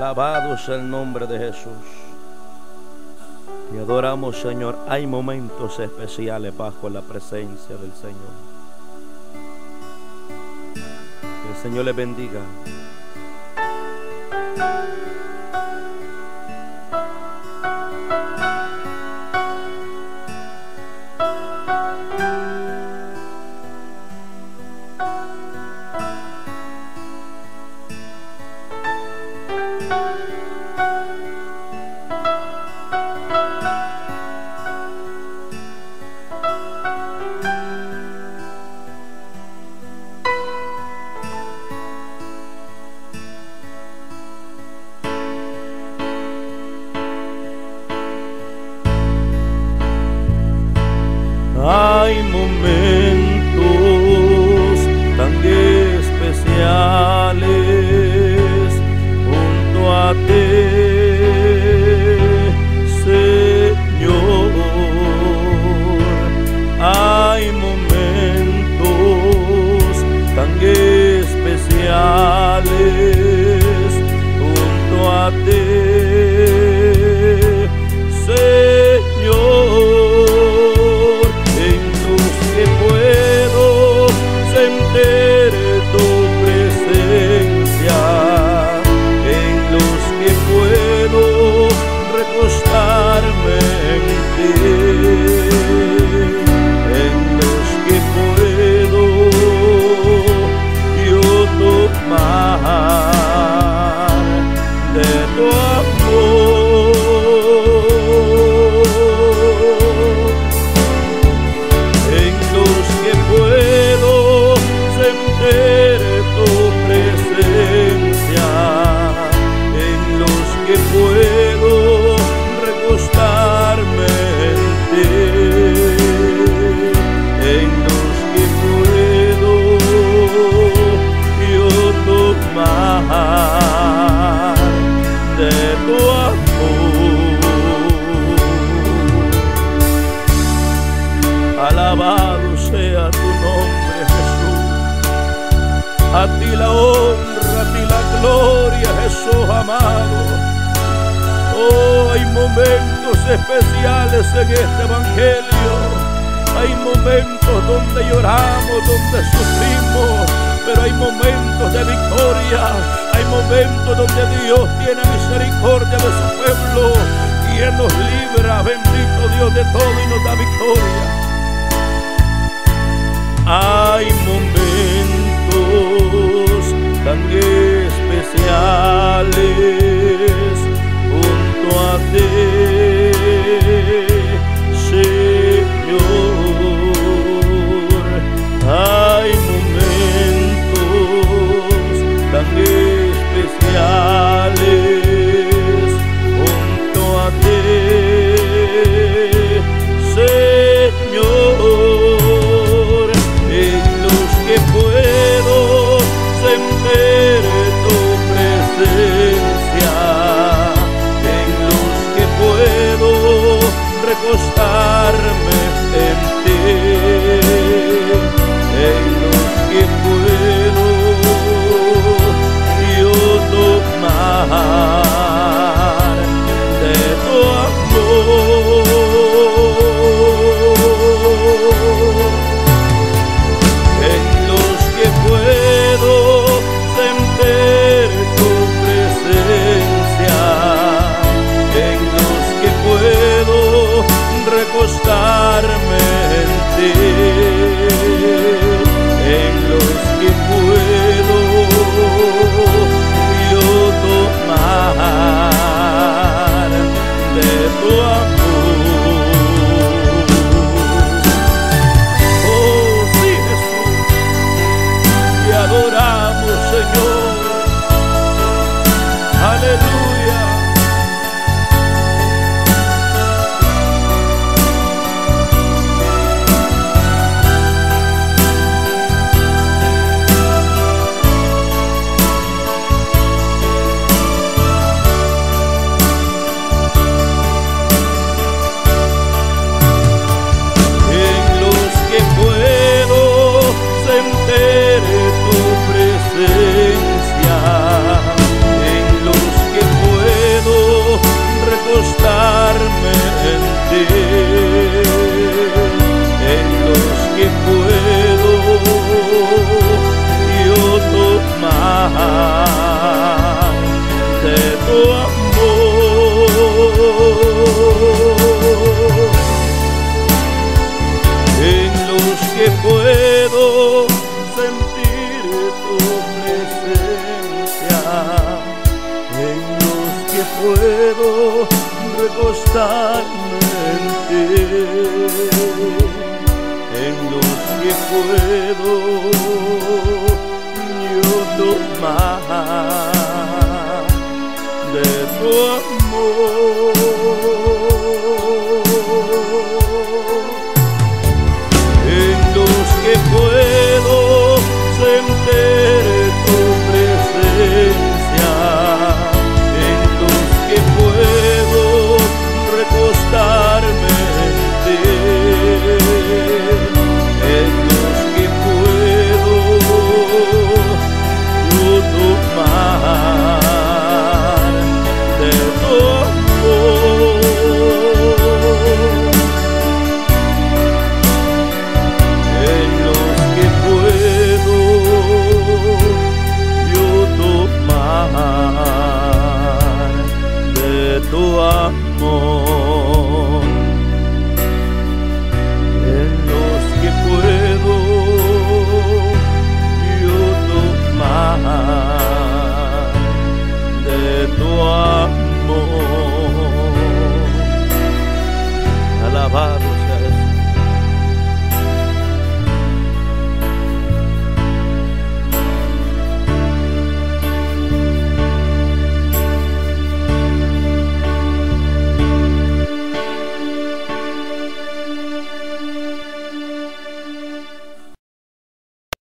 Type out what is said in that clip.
Alabado sea el nombre de Jesús. Te adoramos, Señor. Hay momentos especiales bajo la presencia del Señor. Que el Señor les bendiga. Hay momentos tan especiales junto a ti, Señor. Hay momentos tan especiales junto a ti, Señor. Sentir tu presencia, en los que puedo recostarme en ti, en los que puedo yo tomar de tu amor, en los que puedo sentir tu presencia, en los que puedo recostarme en ti, en los que puedo yo tomar de tu amor. Alabado sea tu nombre, Jesús. A ti la honra, a ti la gloria, Jesús amado. Oh, hay momentos especiales en este evangelio. Hay momentos donde lloramos, donde sufrimos, pero hay momentos de victoria. Hay momentos donde Dios tiene misericordia de su pueblo y Él nos libra, bendito Dios, de todo y nos da victoria. Hay momentos tan especiales junto a ti, Señor. Hay momentos tan especiales junto a ti, Señor, en los que puedo sentir tu presencia, en los que puedo recostarme en ti, en los que puedo yo tomar de tu amor. En los que puedo sentir tu presencia, en los que puedo recostarme en ti, en los que puedo yo tomar de tu amor. Oh, sí, Jesús, te adoramos, Señor. Aleluya. que puedo sentir tu presencia, en los que puedo recostarme en ti, en los que puedo yo tomar de tu amor.